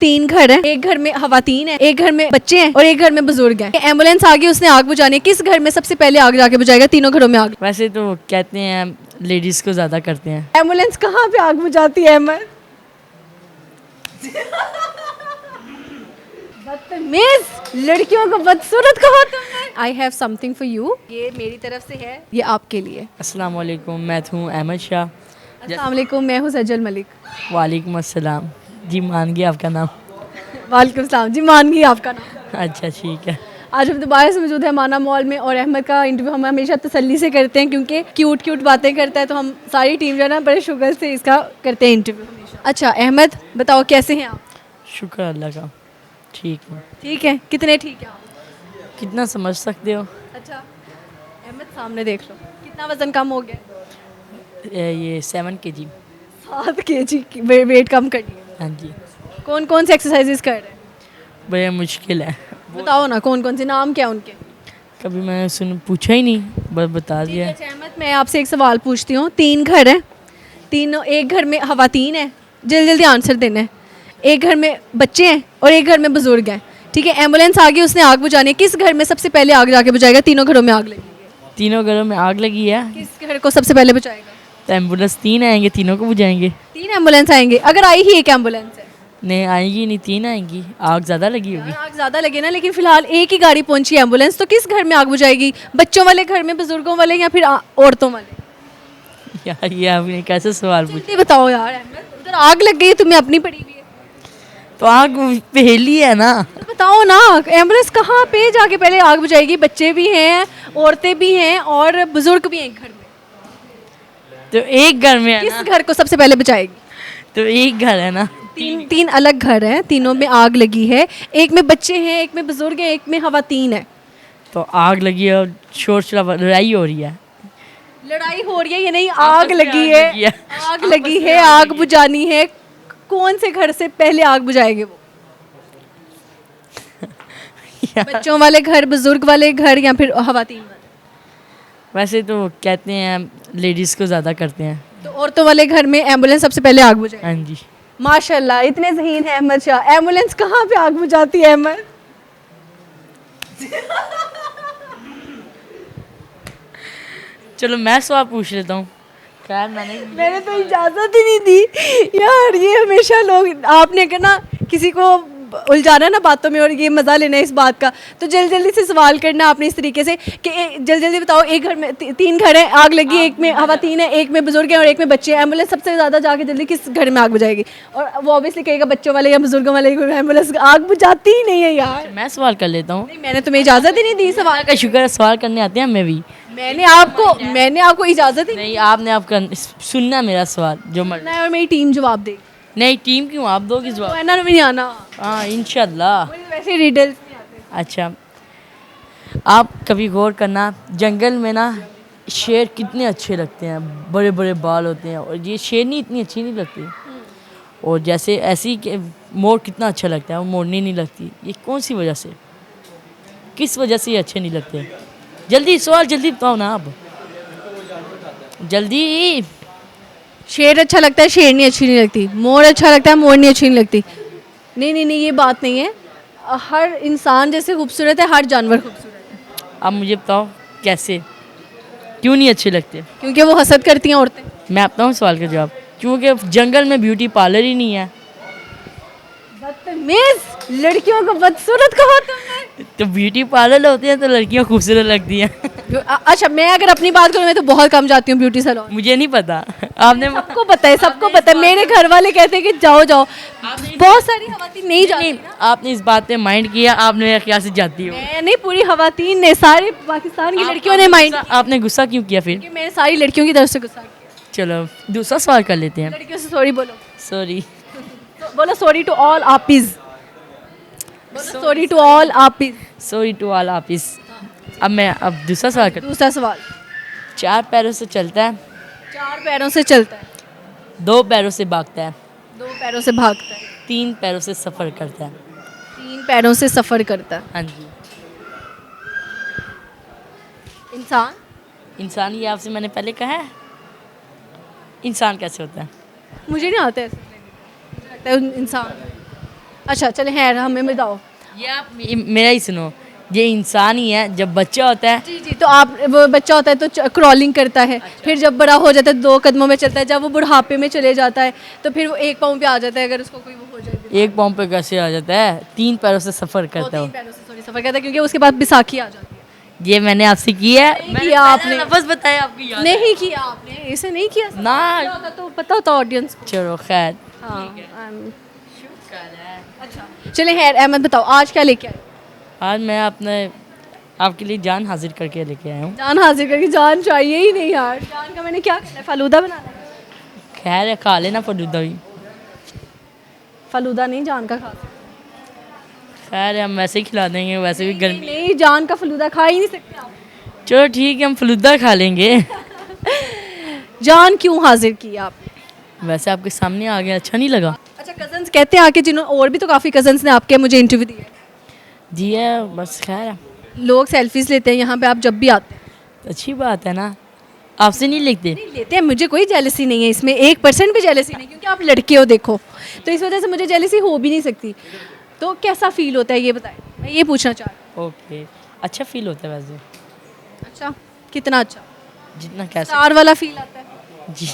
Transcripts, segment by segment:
तीन घर हैं, एक घर में खवातीन है, एक घर में बच्चे हैं और एक घर में बुजुर्ग हैं। एम्बुलेंस आ गई, उसने आग बुझानी है, किस घर में सबसे पहले आग जाके बुझाएगा? तीनों घरों में आग। वैसे तो कहते हैं लेडीज़ को ज़्यादा करते हैं। एम्बुलेंस कहाँ पे आग बुझाती है अहमद? बदतमीज, लड़कियों को बदसूरत कहा तुमने। I have something for you, ये मेरी तरफ से है, ये आपके लिए। अस्सलाम वालेकुम, मैं हूँ अहमद शाह। अस्सलाम वालेकुम, मैं हूँ सजल मलिक। वालेकुम अस्सलाम। जी मान गया आपका नाम। वालेकुम सलाम जी, मान गई आपका नाम। अच्छा ठीक है। आज हम दोबारा से मौजूद है माना मॉल में और अहमद का इंटरव्यू हम हमेशा तसल्ली से करते हैं क्योंकि क्यूट क्यूट बातें करता है, तो हम सारी टीम जो है ना बड़े शुगर से इसका करते हैं इंटरव्यू हमेशा। अच्छा अहमद बताओ, कैसे हैं आप? शुक्र अल्लाह का, ठीक है। ठीक है, कितने ठीक है आप? कितना समझ सकते हो? अच्छा अहमद सामने देख लो, कितना वजन कम हो गया? ये 7 kg। 7 kg वेट कम कर लिया। हाँ जी। कौन कौन से एक्सरसाइजेस कर रहे हैं? बड़ा मुश्किल है। बताओ ना कौन कौन से, नाम क्या उनके? कभी मैंने पूछा ही नहीं, बस बता ठीक दिया। है अहमद, मैं आपसे एक सवाल पूछती हूँ। तीन घर हैं, तीनों, एक घर में खवातीन है, जल्दी जल्दी आंसर देना है, एक घर में बच्चे हैं और एक घर में बुजुर्ग हैं। ठीक है, एम्बुलेंस आ गई, उसने आग बुझानी है, किस घर में सबसे पहले आग जाके बुझाएगा? तीनों घरों में आग लगी है, तीनों घरों में आग लगी है किस घर को सबसे पहले बुझाएगा? तो एम्बुलेंस 3 आएंगे, तीनों को बुझाएंगे। 3 एम्बुलेंस आएंगे, अगर आई ही एक एम्बुलेंस है? नहीं आएंगी, नहीं 3 आएंगी, आग ज़्यादा लगी होगी। आग ज़्यादा लगे ना, लेकिन फिलहाल एक ही गाड़ी पहुंची है एम्बुलेंस, तो किस घर में आग बुझाएगी? बच्चों वाले घर में, बुजुर्गों वाले, या फिर औरतों वाले? यार ये आपने कैसे सवाल पूछा? जल्दी बताओ यार अहमद, उधर आग लग गई, तुम्हें अपनी पड़ी हुई है, तो आग पहेली है ना। तो बताओ ना एम्बुलेंस कहाँ पे जाके पहले आग बुझाएगी? बच्चे भी हैं, औरतें भी हैं और बुजुर्ग भी हैं एक घर में, तो एक घर में है किस ना, घर को सबसे पहले बचाएगी? तो एक घर है ना। तीन अलग घर हैं, तीनों में आग लगी है, एक में बच्चे हैं, एक में बुजुर्ग हैं, एक में खवातीन है। तो आग लगी है और शोर शराबा लड़ाई हो रही है। लड़ाई हो रही है ये नहीं, आपस आग में लगी आग है, लगी है। आग लगी है, आग बुझानी है, कौन से घर से पहले आग बुझाएंगे वो? बच्चों वाले घर, बुजुर्ग वाले घर, या फिर खवातीन वाले? वैसे तो कहते हैं लेडीज़ को ज़्यादा करते हैं। तो औरतों वाले घर में एम्बुलेंस सबसे पहले आग बुझाएगी। हाँ जी। माशाल्लाह, इतने ज़हीन है अहमद शाह। एम्बुलेंस कहाँ पे आग बुझाती है अहमद? चलो मैं सवाल पूछ लेता हूँ। खैर मैंने तो इजाज़त ही नहीं दी यार, ये हमेशा लोग, आपने कहना किसी को उलझाना ना बातों में और ये मज़ा लेना है इस बात का, तो जल्दी जल्दी से सवाल करना आपने इस तरीके से कि जल्दी जल्दी बताओ। एक घर में तीन घर हैं, आग लगी, एक में खवातीन है, एक में बुजुर्ग हैं और एक में बच्चे हैं। एम्बुलेंस सबसे ज़्यादा जाके जल्दी किस घर में आग बुझाएगी? और वो ऑब्वियसली कहेगा बच्चों वाले या बुजुर्गों वाले, एम्बुलेंस आग बुझाती ही नहीं है यार। मैं सवाल कर लेता हूँ। नहीं, मैंने तुम्हें इजाज़त ही नहीं दी सवाल। अल्लाह का शुक्र है, सवाल करने आते हैं हमें भी। मैंने आपको इजाज़त ही नहीं, आपने आपका सुनना मेरा सवाल जो मर नहीं, और मेरी टीम जवाब देगी। नहीं, टीम क्यों, आप दोगे तो जवाब। है ना, नहीं आना, हाँ इंशाल्लाह। मुझे वैसे डिटेल्स नहीं आते। अच्छा, आप कभी गौर करना, जंगल में ना शेर कितने अच्छे लगते हैं, बड़े बड़े बाल होते हैं, और ये शेरनी इतनी अच्छी नहीं लगती। और जैसे ऐसी कि मोर कितना अच्छा लगता है, वो मोरनी नहीं लगती। ये कौन सी वजह से, किस वजह से ये अच्छे नहीं लगते? जल्दी सवाल जल्दी बताओ ना आप, जल्दी। शेर अच्छा लगता है, शेरनी अच्छी नहीं लगती। मोर अच्छा लगता है, मोरनी अच्छी नहीं लगती। नहीं नहीं नहीं, ये बात नहीं है। हर इंसान जैसे खूबसूरत है, हर जानवर खूबसूरत है। अब मुझे बताओ कैसे, क्यों नहीं अच्छे लगते? क्योंकि वो हसद करती हैं औरतें। मैं आपता हूँ सवाल का जवाब, क्योंकि जंगल में ब्यूटी पार्लर ही नहीं है। बदतमीज, लड़कियों को बदसूरत कहा तुमने। तो ब्यूटी पार्लर होते हैं तो लड़कियाँ खूबसूरत लगती हैं। अच्छा, मैं अगर अपनी बात करूँ, मैं तो बहुत कम जाती हूँ ब्यूटी सैलून। मुझे नहीं पता, आपने सबको पता है, सबको पता है। मेरे घर वाले कहते हैं कि जाओ जाओ, बहुत सारी खवातीन नहीं जाती ना। आपने इस बात पे माइंड किया, आप मेरे ख्याल से जाती हो। मैं नहीं, पूरी खवातीन ने, सारे पाकिस्तान की लड़कियों ने माइंड। आपने गुस्सा क्यों किया फिर? कि मैंने सारी लड़कियों की तरफ से गुस्सा किया। चलो दूसरा सवाल कर लेते हैं। लड़कियों से सॉरी बोलो, सॉरी। बोलो सॉरी टू ऑल आपिस, बोलो सॉरी टू ऑल आपिस। सॉरी टू ऑल आपिस। अब दूसरा सवाल कर। दूसरा सवाल। 4 पैरों से चलता है, 4 पैरों से चलता है, 2 पैरों से भागता है, 2 पैरों से भागता है, 3 पैरों से सफ़र करता है। 3 पैरों से सफर करता है। हाँ जी। इंसान। इंसान, ये आपसे मैंने पहले कहा है। इंसान कैसे होता है? मुझे नहीं आता ऐसे, मुझे लगता है इंसान। अच्छा चले खैर हमें बताओ। ये आप मेरा ही सुनो, ये इंसान ही है। जब बच्चा होता है जी जी, तो आप वो बच्चा होता है तो क्रॉलिंग करता है, फिर जब बड़ा हो जाता है 2 कदमों में चलता है, जब वो बुढ़ापे में चले जाता है तो फिर वो 1 पाँव पे आ जाता है अगर उसको कोई वो हो जाए। एक पाँव पे कैसे आ जाता है, 3 पैरों से सफ़र वो करता 3 है। पैरों से सॉरी सफ़र करता है क्योंकि उसके बाद बैसाखी आ जाती है। ये मैंने आपसे किया है, मैंने किया आपने। लफ्ज़ बताया, आपकी याद है? नहीं किया आपने, इसे नहीं किया। ना किया होता तो पता होता ऑडियंस को। चलो खैर। हाँ अच्छा चले खैर अहमद बताओ आज क्या लेके आए? आज मैं आपके लिए जान हाजिर करके लेके आया हूँ। जान हाजिर करके, जान चाहिए ही नहीं यार। जान का मैंने क्या करना है, फालूदा बनाना है? खैर है, खा लेना फलूदा भी। फालूदा नहीं जान का खा। खैर है, हम वैसे ही खिला देंगे, वैसे भी नहीं, गर्मी। नहीं जान का फलूदा खा ही नहीं सकते आप। चलो ठीक है, हम फलूदा खा लेंगे। जान क्यों हाजिर की आप? वैसे आपके सामने आ गया, अच्छा नहीं लगा? अच्छा कजन्स कहते हैं आके, जिन्होंने और भी तो काफ़ी कजन्स ने आपके मुझे इंटरव्यू दिया है। जी है, बस खैर है। लोग सेल्फीज लेते हैं यहाँ पे, आप जब भी आते हैं। अच्छी बात है ना, आपसे नहीं लिखते? नहीं लेते हैं, मुझे कोई जेलसी नहीं है इसमें, 1% भी जेलसी नहीं, क्योंकि आप लड़के हो देखो, तो इस वजह से मुझे जेलसी हो भी नहीं सकती। तो कैसा फील होता है ये बताएं, मैं ये पूछना चाह रही हूँ। ओके, अच्छा फील होता है वैसे, अच्छा कितना अच्छा? जितना कैसे। स्टार वाला फील आता है? जी।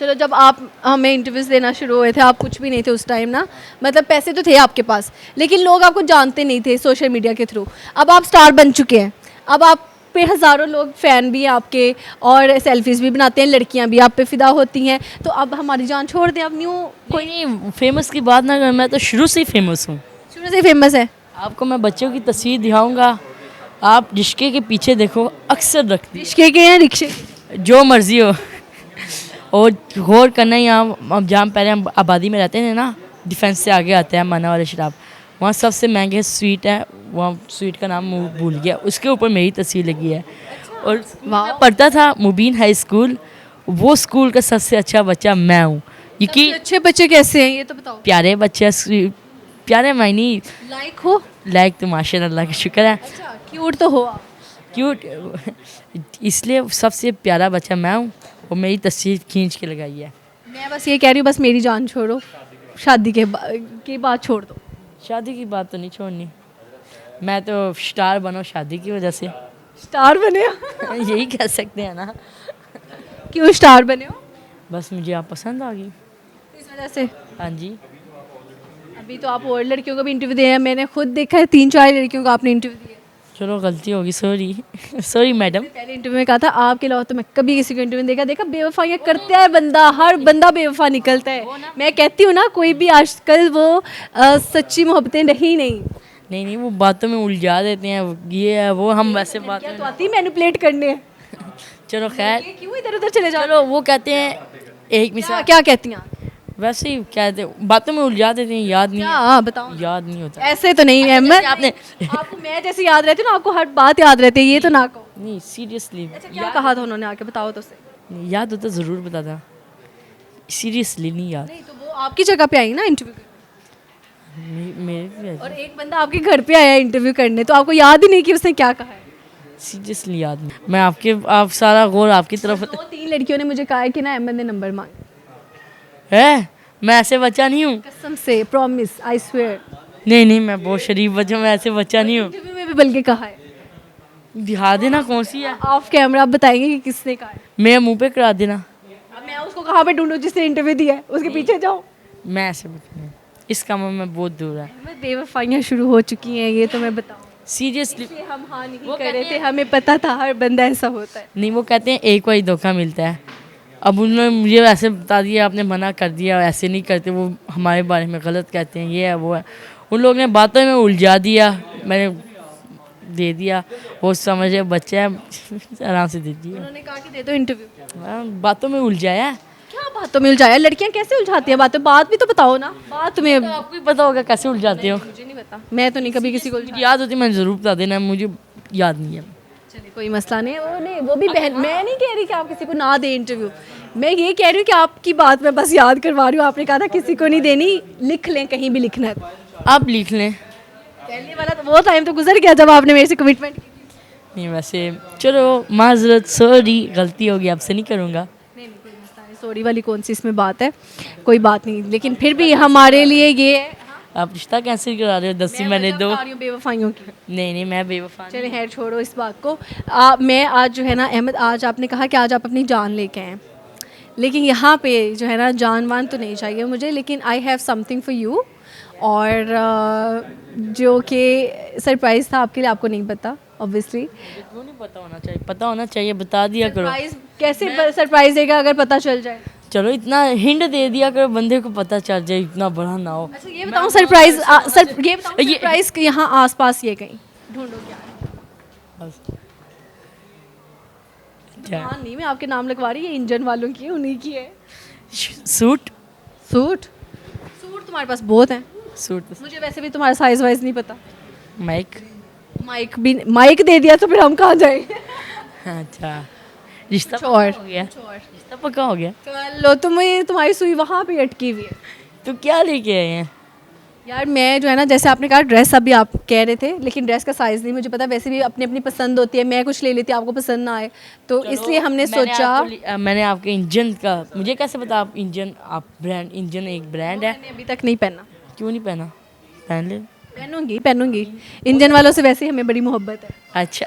चलो जब आप हमें इंटरव्यूज़ देना शुरू हुए थे, आप कुछ भी नहीं थे उस टाइम ना, मतलब पैसे तो थे आपके पास लेकिन लोग आपको जानते नहीं थे सोशल मीडिया के थ्रू। अब आप स्टार बन चुके हैं, अब आप पे हज़ारों लोग फ़ैन भी हैं आपके, और सेल्फीज़ भी बनाते हैं, लड़कियां भी आप पे फिदा होती हैं, तो अब हमारी जान छोड़ दें, अब न्यू कोई नहीं, फेमस की बात ना कर, मैं तो शुरू से ही फेमस हूँ। शुरू से फेमस है। आपको मैं बच्चों की तस्वीर दिखाऊंगा, आप रिश्के के पीछे देखो, अक्सर रखती रिश्के के हैं रिक्शे? जो मर्जी हो। और गौर करना, यहाँ अब जहाँ पहले हम आबादी में रहते थे ना, डिफेंस से आगे आते हैं माना वाले शराब, वहाँ सबसे महंगे स्वीट है, वहाँ स्वीट का नाम मुँह भूल गया, उसके ऊपर मेरी तस्वीर लगी है। और मैं पढ़ता था मुबीन हाई स्कूल, वो स्कूल का सबसे अच्छा बच्चा मैं हूँ। सबसे अच्छे बच्चे कैसे हैं ये तो बताओ। प्यारे बच्चे, प्यारे मायनी लाइक हो? लाइक तो माशाल्लाह का शुक्र है। अच्छा क्यूट तो हो आप? क्यूट इसलिए सबसे प्यारा बच्चा मैं हूँ, और मेरी तस्वीर खींच के लगाई है। मैं बस ये कह रही हूँ, बस मेरी जान छोड़ो, शादी की बात छोड़ दो। शादी की बात तो नहीं छोड़नी, मैं तो स्टार बनो शादी की वजह से। स्टार बने हो? यही कह सकते हैं ना। क्यों स्टार बने हो? बस मुझे आप पसंद आ गई। इस वजह से? हाँ जी। अभी तो आप और लड़कियों को भी इंटरव्यू दिए हैं, मैंने खुद देखा है 3-4 लड़कियों को आपने इंटरव्यू दिए। चलो गलती होगी, सॉरी। Sorry madam. पहले इंटरव्यू में कहा था आपके अलावा तो मैं कभी किसी को इंटरव्यू नहीं देखा बेवफाइयाँ करता है बंदा, हर बंदा बेवफा निकलता है। मैं कहती हूँ ना, कोई भी आजकल वो सच्ची मोहब्बतें रही नहीं। नहीं, वो बातों में उलझा देते हैं, ये है वो, हम वैसे बात क्या तो आती मैनिपुलेट करने हैं। चलो खैर, ये क्यों इधर उधर चले जाओ? चलो वो कहते हैं एक मिसाल, क्या कहती हैं आप? वैसे ही कहते हैं, बातों में उलझा देते हैं, याद नहीं क्या बताओ? याद नहीं होता। ऐसे तो नहीं है, मैं आपने आपको मैं जैसे याद रहती हूँ ना, आपको हर बात याद रहती है, ये तो ना कहो। नहीं सीरियसली, क्या कहा था उन्होंने आके, बताओ तो सही। याद होता ज़रूर बताता, सीरियसली नहीं याद। नहीं तो वो आपकी जगह पे आई ना इंटरव्यू करने, मेरे और एक बंदा आपके घर पे आया इंटरव्यू करने, तो आपको याद ही नहीं कि उसने क्या कहा है। सीरियसली याद नहीं। मैं आप सारा गौर आपकी तरफ 2-3 लड़कियों ने मुझे कहा है कि ना अहमद ने नंबर मांगे। है, मैं ऐसे बच्चा नहीं हूँ। कसम से, प्रॉमिस, आई स्वेयर। नहीं, मैं बहुत शरीफ बच्चा, मैं ऐसे बच्चा नहीं हूँ। इंटरव्यू में भी बल्कि कहा है। दिखा देना कौन सी है, ऑफ कैमरा आप बताएंगे कि किसने कहा है। मेरे मुंह पे करा देना। अब मैं उसको कहाँ पे ढूंढूं जिसने इंटरव्यू दिया है, उसके पीछे जाओ। मैं ऐसे बच्चा नहीं, इस काम में बहुत दूर है। अहमद बेवफाइयाँ शुरू हो चुकी हैं, ये तो मैं बताऊँ। सीरियसली हम हाँ नहीं कर रहे थे, हमें पता था हर बंदा ऐसा होता है। नहीं, वो कहते हैं एक बार धोखा मिलता है। अब उन्होंने मुझे ऐसे बता दिया, आपने मना कर दिया, ऐसे नहीं करते, वो हमारे बारे में गलत कहते हैं, ये है वो है। उन लोगों ने बातों में उलझा दिया, मैंने दे दिया, वो समझे बच्चा है, आराम से दे दिया। उन्होंने कहा कि दे दो इंटरव्यू। बातों में उलझाया। क्या बातों में उलझाया? लड़कियां कैसे उलझाती हैं बातें, बात भी तो बताओ ना। बात में तो आपको ही पता होगा कैसे उलझाते हो। मुझे नहीं पता, मैं तो नहीं कभी किसी को मुझे याद होती मैंने ज़रूर बता देना, मुझे याद नहीं है। चलिए कोई मसला नहीं, वो नहीं, वो भी बहन, मैं नहीं कह रही कि आप किसी को ना दें इंटरव्यू, मैं ये कह रही हूँ कि आपकी बात मैं बस याद करवा रही हूँ। आपने कहा था किसी को नहीं देनी, लिख लें, कहीं भी लिखना है तो। आप लिख लें। पहले वाला तो वो टाइम तो गुजर गया जब आपने मेरे से कमिटमेंट की थी। नहीं वैसे चलो, माजरत, सॉरी, गलती होगी, आपसे नहीं करूँगा। नहीं कोई मसला नहीं, सॉरी वाली कौन सी इसमें बात है, कोई बात नहीं, लेकिन फिर भी हमारे लिए ये है। आप रिश्ता कैंसिल करा रहे हो? 10 ही मैंने दो। बता रही हूँ बेवफाइयों की। नहीं नहीं, मैं बेवफा चलिए खैर छोड़ो इस बात को। मैं आज जो है ना अहमद, आज आपने कहा कि आज आप अपनी जान लेके आए, लेकिन यहाँ पे जो है ना जान वान तो नहीं चाहिए मुझे, लेकिन I have something for you. और जो कि सरप्राइज़ था आपके लिए, आपको नहीं पता ऑब्वियसली। क्यों नहीं पता होना चाहिए? पता होना चाहिए, बता दिया करो। सरप्राइज़ कैसे सरप्राइज़ देगा अगर पता चल जाए? चलो इतना हिंट दे दिया करो, बंदे को पता चल जाए, इतना बड़ा ना हो। अच्छा ये बताओ सरप्राइज़, ये बताओ ये- सरप्राइज़ कि यहाँ आसपास ये कहीं ढूंढो क्या है? क्या? हाँ नहीं, मैं आपके नाम लिखवा रही, ये इंजन वालों की है, उन्हीं की है। सूट। सूट? सूट तुम्हारे पास बहुत हैं। सूट। मुझे वैसे भी तुम्हारा साइज वाइज नहीं पता। माइक। माइक भी, माइक दे दिया तो फिर हम कहाँ जाए? अच्छा, रिश्ता कुछ और। पक्का हो गया? रिश्ता पक्का हो गया? चलो तुम्हारी सुई वहाँ पे अटकी हुई है। तो क्या लेके आए हैं? यार मैं जो है ना, जैसे आपने कहा ड्रेस अभी आप कह रहे थे, लेकिन ड्रेस का साइज़ नहीं मुझे पता। वैसे भी अपनी अपनी पसंद होती है, मैं कुछ ले लेती, आपको पसंद ना आए तो इसलिए हमने सोचा। मैंने आपके इंजन का, मुझे कैसे पता आप इंजन, आप ब्रांड, इंजन एक ब्रांड है। मैंने अभी तक नहीं पहना। क्यों नहीं पहना? पहन ले। पहनूंगी। इंजन वालों से वैसे ही हमें बड़ी मोहब्बत है। अच्छा।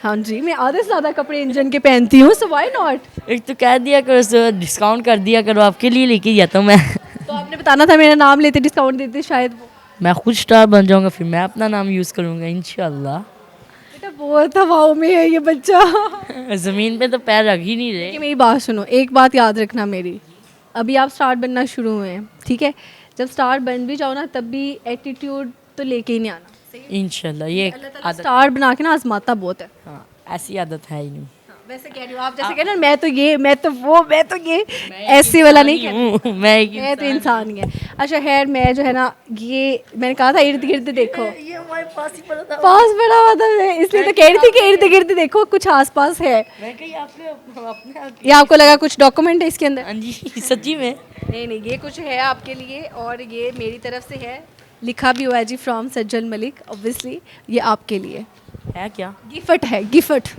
हाँ जी, मैं आधे से ज़्यादा कपड़े इंजन के पहनती हूँ, सो व्हाई नॉट। एक तो कह दिया करो सर, डिस्काउंट कर दिया करो, आपके लिए लेके जाता हूँ मैं। तो आपने बताना था, मेरा नाम लेते डिस्काउंट देते शायद वो। मैं खुद स्टार बन जाऊंगा, फिर मैं अपना नाम यूज़ करूंगा इंशाल्लाह। बेटा बहुत हवाओं में है ये बच्चा। ज़मीन पे तो पैर रख ही नहीं रहे। कि मेरी बात सुनो, एक बात याद रखना मेरी, अभी आप स्टार बनना शुरू हुए हैं, ठीक है? जब स्टार बन भी जाओ ना, तब भी एटीट्यूड तो लेके ही नहीं आना। इंशाल्लाह ये एक अल्लाह ताला आदत। स्टार बना के ना आजमाता बहुत है। हाँ, ऐसी आदत है ही नहीं। वैसे कह रही हूँ, आप जैसे कह रहे हो मैं तो ये, मैं तो वो, मैं तो ये, ऐसे वाला नहीं कहती। हूँ मैं एक मैं तो इंसान ही है। अच्छा खैर, मैं जो है ना, ये मैंने कहा था इर्द गिर्द देखो। ये हमारे पास ही पड़ा था। पास बड़ा हुआ था, मैं इसलिए तो कह रही थी कि इर्द गिर्द देखो, कुछ आस पास है। मैं कहीं आपके अपने आप। ये आपको लगा कुछ डॉक्यूमेंट है इसके अंदर? हाँ जी, सच्ची में। नहीं, ये कुछ है आपके लिए, और ये मेरी तरफ से है, लिखा भी हुआ है जी, फ्रॉम सज्जन मलिक। ऑब्वियसली ये आपके लिए है क्या? गिफ्ट है, गिफ्ट।